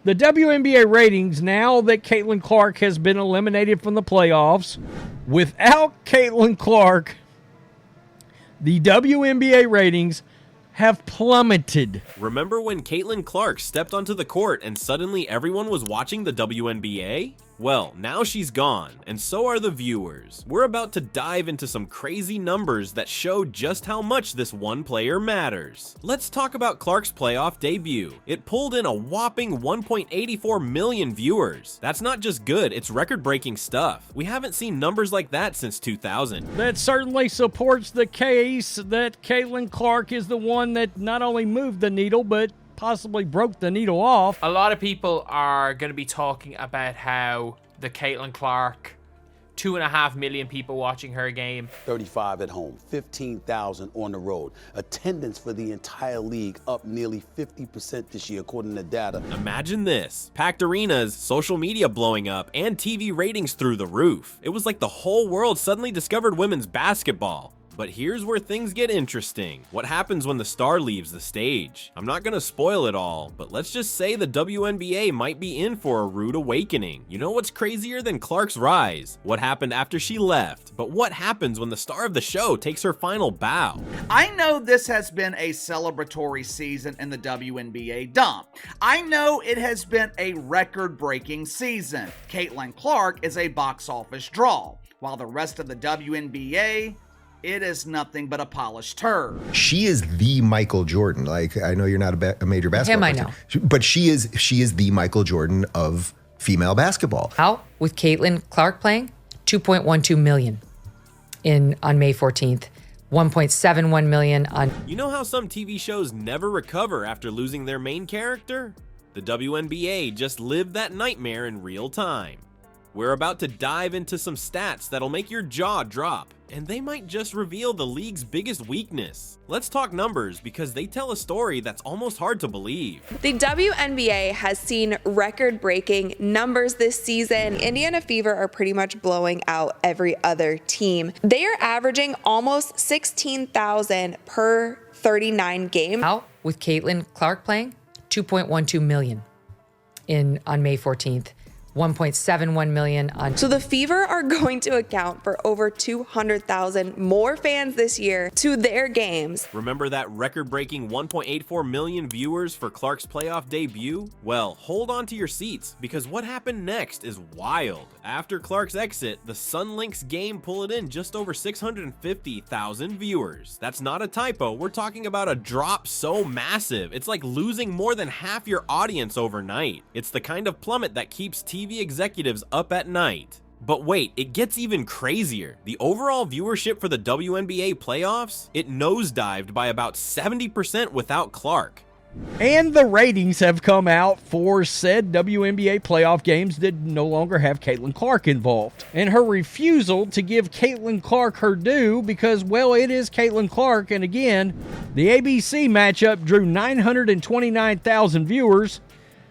The WNBA ratings, now that Caitlin Clark has been eliminated from the playoffs, without Caitlin Clark, the WNBA ratings have plummeted. Remember when Caitlin Clark stepped onto the court and suddenly everyone was watching the WNBA? Well, now she's gone, and so are the viewers. We're about to dive into some crazy numbers that show just how much this one player matters. Let's talk about Clark's playoff debut. It pulled in a whopping 1.84 million viewers. That's not just good, it's record-breaking stuff. We haven't seen numbers like that since 2000. That certainly supports the case that Caitlin Clark is the one that not only moved the needle, but possibly broke the needle off. A lot of people are going to be talking about how the Caitlin Clark, 2.5 million people watching her game. 35 at home, 15,000 on the road. Attendance for the entire league up nearly 50% this year, according to data. Imagine this. Packed arenas, social media blowing up, and TV ratings through the roof. It was like the whole world suddenly discovered women's basketball. But here's where things get interesting. What happens when the star leaves the stage? I'm not gonna spoil it all, but let's just say the WNBA might be in for a rude awakening. You know what's crazier than Clark's rise? What happened after she left? But what happens when the star of the show takes her final bow? I know this has been a celebratory season in the WNBA dump. I know it has been a record-breaking season. Caitlin Clark is a box office draw, while the rest of the WNBA, it is nothing but a polished turd. She is the Michael Jordan. Like, I know you're not a major basketball Him, person, I know. but she is the Michael Jordan of female basketball. How? With Caitlin Clark playing, 2.12 million on May 14th. 1.71 million on... You know how some TV shows never recover after losing their main character? The WNBA just lived that nightmare in real time. We're about to dive into some stats that'll make your jaw drop, and they might just reveal the league's biggest weakness. Let's talk numbers because they tell a story that's almost hard to believe. The WNBA has seen record-breaking numbers this season. Indiana Fever are pretty much blowing out every other team. They are averaging almost 16,000 per 39 game. How? With Caitlin Clark playing, 2.12 million on May 14th. 1.71 million on... So the Fever are going to account for over 200,000 more fans this year to their games. Remember that record-breaking 1.84 million viewers for Clark's playoff debut? Well, hold on to your seats, because what happened next is wild. After Clark's exit, the Sun Lynx game pulled in just over 650,000 viewers. That's not a typo, we're talking about a drop so massive, it's like losing more than half your audience overnight. It's the kind of plummet that keeps TV executives up at night. But wait, it gets even crazier. The overall viewership for the WNBA playoffs, it nosedived by about 70% without Clark. And the ratings have come out for said WNBA playoff games that no longer have Caitlin Clark involved. And her refusal to give Caitlin Clark her due because, well, it is Caitlin Clark. And again, the ABC matchup drew 929,000 viewers,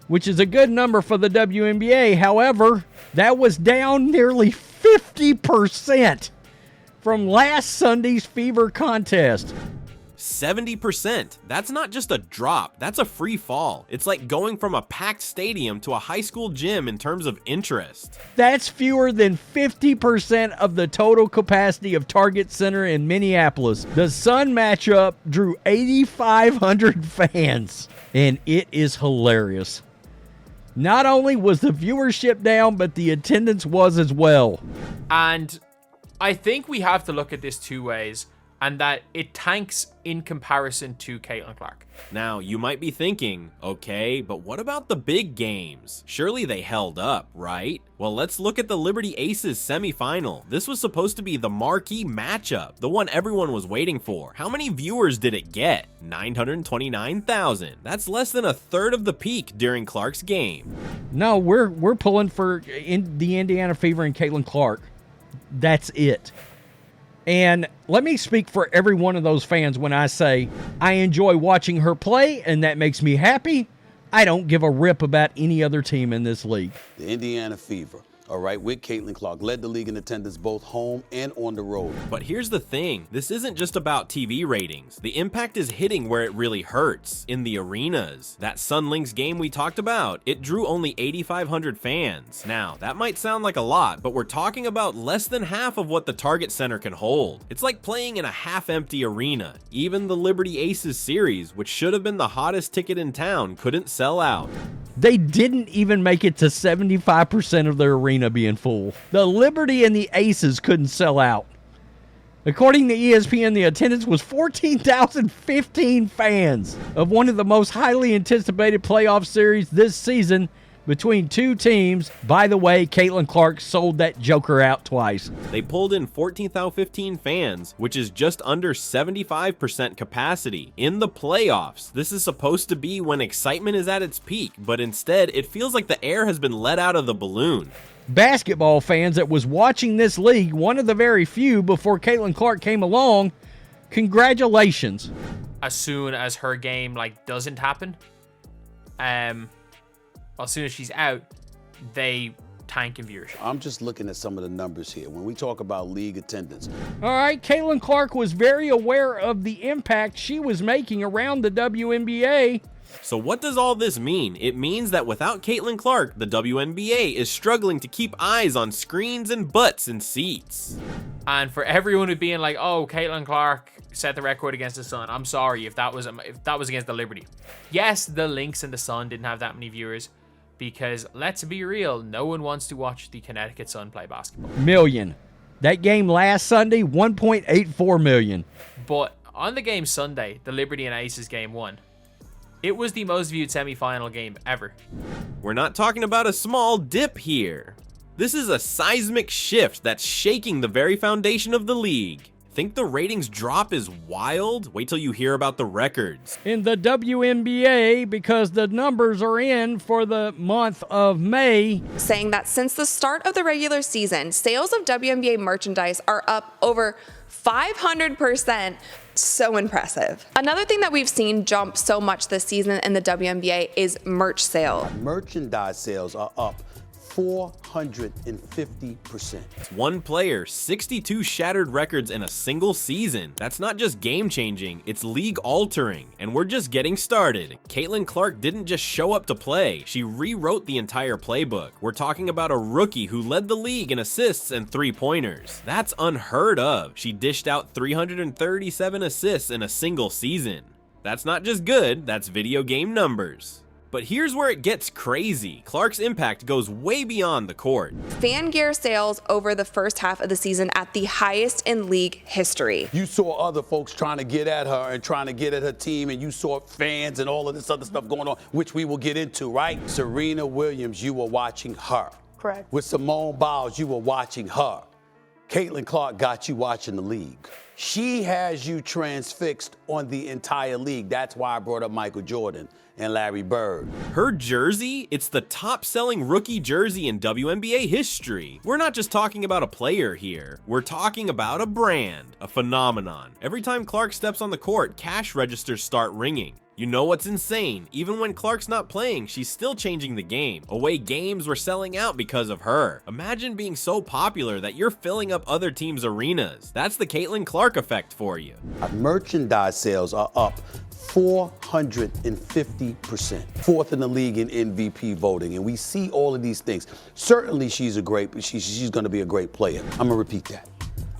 which is a good number for the WNBA. However, that was down nearly 50% from last Sunday's Fever contest. 70%. That's not just a drop, that's a free fall. It's like going from a packed stadium to a high school gym in terms of interest. That's fewer than 50% of the total capacity of Target Center in Minneapolis. The Sun matchup drew 8,500 fans, and it is hilarious. Not only was the viewership down, but the attendance was as well. And I think we have to look at this two ways, and that it tanks in comparison to Caitlin Clark. Now, you might be thinking, okay, but what about the big games? Surely they held up, right? Well, let's look at the Liberty Aces semifinal. This was supposed to be the marquee matchup, the one everyone was waiting for. How many viewers did it get? 929,000. That's less than a third of the peak during Clark's game. No, we're pulling for the Indiana Fever and Caitlin Clark. That's it. And let me speak for every one of those fans when I say I enjoy watching her play, and that makes me happy. I don't give a rip about any other team in this league. The Indiana Fever, all right, with Caitlin Clark. Led the league in attendance both home and on the road. But here's the thing, this isn't just about TV ratings. The impact is hitting where it really hurts, in the arenas. That Sun Lynx game we talked about, it drew only 8,500 fans. Now, that might sound like a lot, but we're talking about less than half of what the Target Center can hold. It's like playing in a half-empty arena. Even the Liberty Aces series, which should have been the hottest ticket in town, couldn't sell out. They didn't even make it to 75% of their arena being full. The Liberty and the Aces couldn't sell out. According to ESPN, the attendance was 14,015 fans of one of the most highly anticipated playoff series this season between two teams. By the way, Caitlin Clark sold that joker out twice. They pulled in 14,015 fans, which is just under 75% capacity in the playoffs. This is supposed to be when excitement is at its peak, but instead it feels like the air has been let out of the balloon. Basketball fans that was watching this league, one of the very few before Caitlin Clark came along, congratulations. As soon as her game doesn't happen, as soon as she's out, they tank in viewership. I'm just looking at some of the numbers here. When we talk about league attendance. All right, Caitlin Clark was very aware of the impact she was making around the WNBA. So what does all this mean? It means that without Caitlin Clark, the WNBA is struggling to keep eyes on screens and butts in seats. And for everyone who being like, oh, Caitlin Clark set the record against the Sun, I'm sorry if that was against the Liberty. Yes, the Lynx and the Sun didn't have that many viewers, because let's be real, no one wants to watch the Connecticut Sun play basketball. Million. That game last Sunday, 1.84 million. But on the game Sunday, the Liberty and Aces game 1, it was the most viewed semifinal game ever. We're not talking about a small dip here. This is a seismic shift that's shaking the very foundation of the league. Think the ratings drop is wild? Wait till you hear about the records. In the WNBA, because the numbers are in for the month of May. Saying that since the start of the regular season, sales of WNBA merchandise are up over 500%. So impressive. Another thing that we've seen jump so much this season in the WNBA is merch sales. Merchandise sales are up 450%. One player, 62 shattered records in a single season. That's not just game-changing, it's league-altering. And we're just getting started. Caitlin Clark didn't just show up to play, she rewrote the entire playbook. We're talking about a rookie who led the league in assists and three-pointers. That's unheard of. She dished out 337 assists in a single season. That's not just good, that's video game numbers. But here's where it gets crazy. Clark's impact goes way beyond the court. Fan gear sales over the first half of the season at the highest in league history. You saw other folks trying to get at her and trying to get at her team, and you saw fans and all of this other stuff going on, which we will get into, right? Serena Williams, you were watching her. Correct. With Simone Biles, you were watching her. Caitlin Clark got you watching the league. She has you transfixed on the entire league. That's why I brought up Michael Jordan and Larry Bird. Her jersey, it's the top-selling rookie jersey in WNBA history. We're not just talking about a player here. We're talking about a brand, a phenomenon. Every time Clark steps on the court, cash registers start ringing. You know what's insane? Even when Clark's not playing, she's still changing the game. Away games were selling out because of her. Imagine being so popular that you're filling up other teams' arenas. That's the Caitlin Clark effect for you. Merchandise sales are up 450%. Fourth in the league in MVP voting, and we see all of these things. Certainly she's going to be a great player. I'm going to repeat that.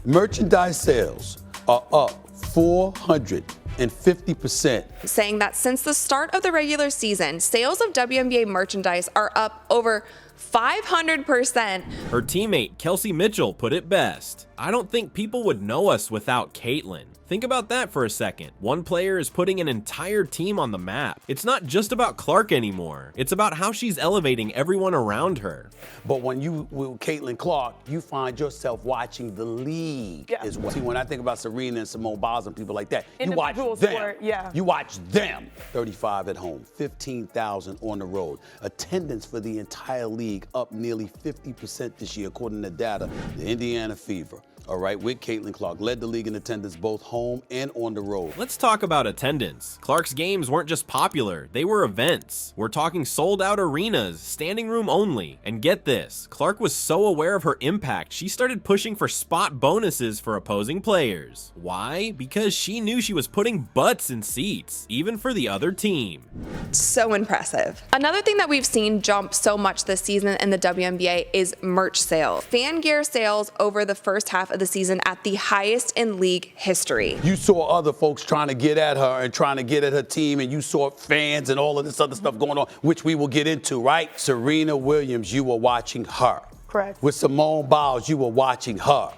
Merchandise sales are up 450%. Saying that since the start of the regular season, sales of WNBA merchandise are up over 500%. Her teammate, Kelsey Mitchell, put it best. I don't think people would know us without Caitlin. Think about that for a second. One player is putting an entire team on the map. It's not just about Clark anymore. It's about how she's elevating everyone around her. But when you with Caitlin Clark, you find yourself watching the league as well. See, when I think about Serena and Simone Biles and people like that, you watch them. Sport, yeah. You watch them. 35 at home, 15,000 on the road. Attendance for the entire league up nearly 50% this year, according to data, the Indiana Fever. all right, with Caitlin Clark. Led the league in attendance both home and on the road. Let's talk about attendance. Clark's games weren't just popular, they were events. We're talking sold out arenas, standing room only. And get this, Clark was so aware of her impact, she started pushing for spot bonuses for opposing players. Why? Because she knew she was putting butts in seats, even for the other team. So impressive. Another thing that we've seen jump so much this season in the WNBA is merch sales. Fan gear sales over the first half of the season at the highest in league history. You saw other folks trying to get at her and trying to get at her team, and you saw fans and all of this other stuff going on, which we will get into, right? Serena Williams, you were watching her. Correct. With Simone Biles, you were watching her.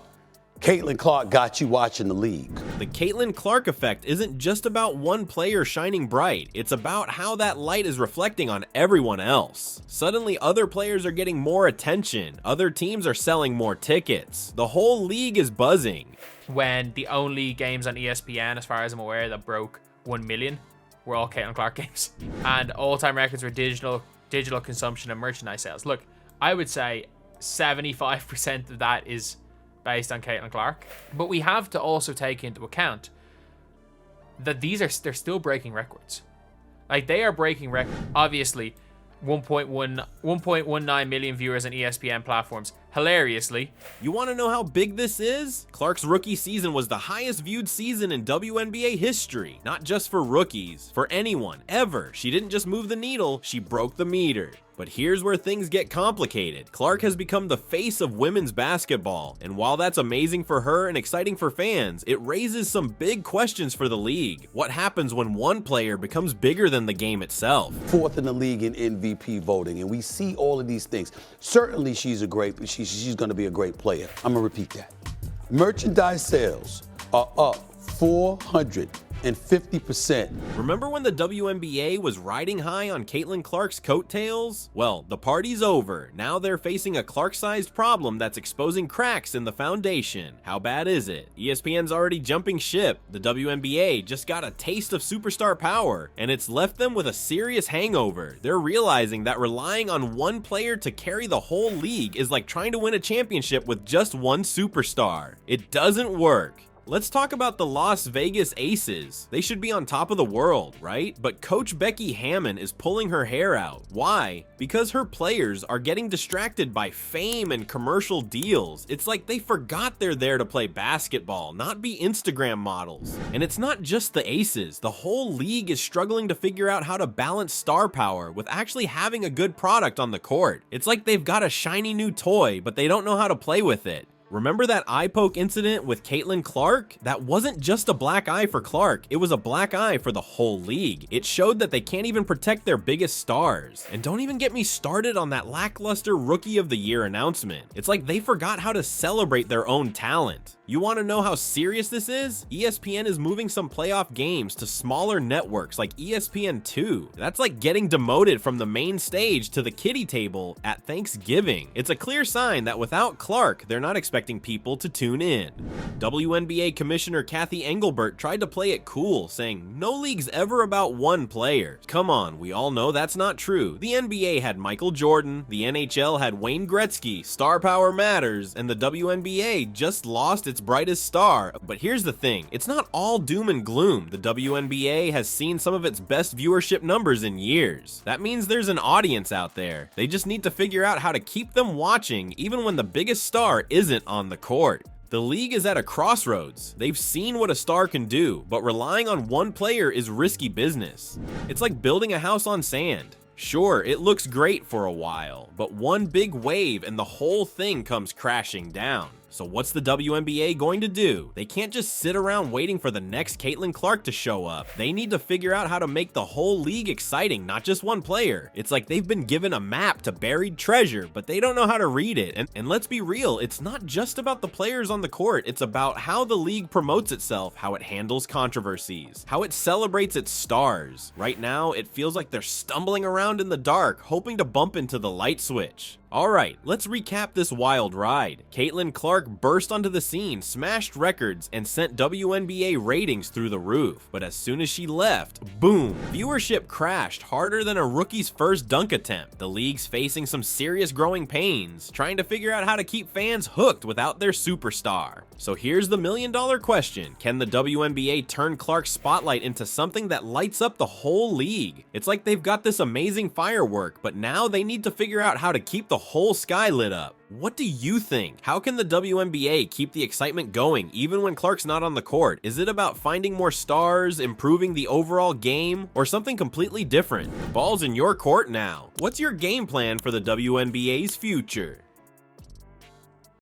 Caitlin Clark got you watching the league. The Caitlin Clark effect isn't just about one player shining bright, it's about how that light is reflecting on everyone else. Suddenly other players are getting more attention, other teams are selling more tickets, the whole league is buzzing. When the only games on ESPN, as far as I'm aware, that broke 1 million were all Caitlin Clark games. And all-time records were digital consumption and merchandise sales. Look, I would say 75% of that is based on Caitlin Clark. But we have to also take into account that they're still breaking records. Like, they are breaking records. Obviously, 1.19 million viewers on ESPN platforms. Hilariously. You want to know how big this is? Clark's rookie season was the highest viewed season in WNBA history. Not just for rookies, for anyone, ever. She didn't just move the needle, she broke the meter. But here's where things get complicated. Clark has become the face of women's basketball, and while that's amazing for her and exciting for fans, it raises some big questions for the league. What happens when one player becomes bigger than the game itself? Fourth in the league in MVP voting, and we see all of these things. Certainly she's going to be a great player. I'm going to repeat that. Merchandise sales are up 450%. Remember when the WNBA was riding high on Caitlin Clark's coattails? Well, the party's over. Now they're facing a Clark-sized problem that's exposing cracks in the foundation. How bad is it? ESPN's already jumping ship. The WNBA just got a taste of superstar power, and it's left them with a serious hangover. They're realizing that relying on one player to carry the whole league is like trying to win a championship with just one superstar. It doesn't work. Let's talk about the Las Vegas Aces. They should be on top of the world, right? But Coach Becky Hammon is pulling her hair out. Why? Because her players are getting distracted by fame and commercial deals. It's like they forgot they're there to play basketball, not be Instagram models. And it's not just the Aces. The whole league is struggling to figure out how to balance star power with actually having a good product on the court. It's like they've got a shiny new toy, but they don't know how to play with it. Remember that eye poke incident with Caitlin Clark? That wasn't just a black eye for Clark, it was a black eye for the whole league. It showed that they can't even protect their biggest stars. And don't even get me started on that lackluster Rookie of the Year announcement. It's like they forgot how to celebrate their own talent. You want to know how serious this is? ESPN is moving some playoff games to smaller networks like ESPN2. That's like getting demoted from the main stage to the kiddie table at Thanksgiving. It's a clear sign that without Clark, they're not expecting people to tune in. WNBA Commissioner Kathy Engelbert tried to play it cool, saying no league's ever about one player. Come on, we all know that's not true. The NBA had Michael Jordan, the NHL had Wayne Gretzky, star power matters, and the WNBA just lost its brightest star. But here's the thing, it's not all doom and gloom. The WNBA has seen some of its best viewership numbers in years. That means there's an audience out there. They just need to figure out how to keep them watching even when the biggest star isn't on the court. The league is at a crossroads. They've seen what a star can do, but relying on one player is risky business. It's like building a house on sand. Sure, it looks great for a while, but one big wave and the whole thing comes crashing down. So what's the WNBA going to do? They can't just sit around waiting for the next Caitlin Clark to show up. They need to figure out how to make the whole league exciting, not just one player. It's like they've been given a map to buried treasure, but they don't know how to read it. And let's be real, it's not just about the players on the court, it's about how the league promotes itself, how it handles controversies, how it celebrates its stars. Right now, it feels like they're stumbling around in the dark, hoping to bump into the light switch. Alright, let's recap this wild ride. Caitlin Clark burst onto the scene, smashed records, and sent WNBA ratings through the roof. But as soon as she left, boom, viewership crashed harder than a rookie's first dunk attempt. The league's facing some serious growing pains, trying to figure out how to keep fans hooked without their superstar. So here's the million-dollar question. Can the WNBA turn Clark's spotlight into something that lights up the whole league? It's like they've got this amazing firework, but now they need to figure out how to keep the whole sky lit up. What do you think? How can the WNBA keep the excitement going even when Clark's not on the court? Is it about finding more stars, improving the overall game, or something completely different? The ball's in your court now. What's your game plan for the WNBA's future?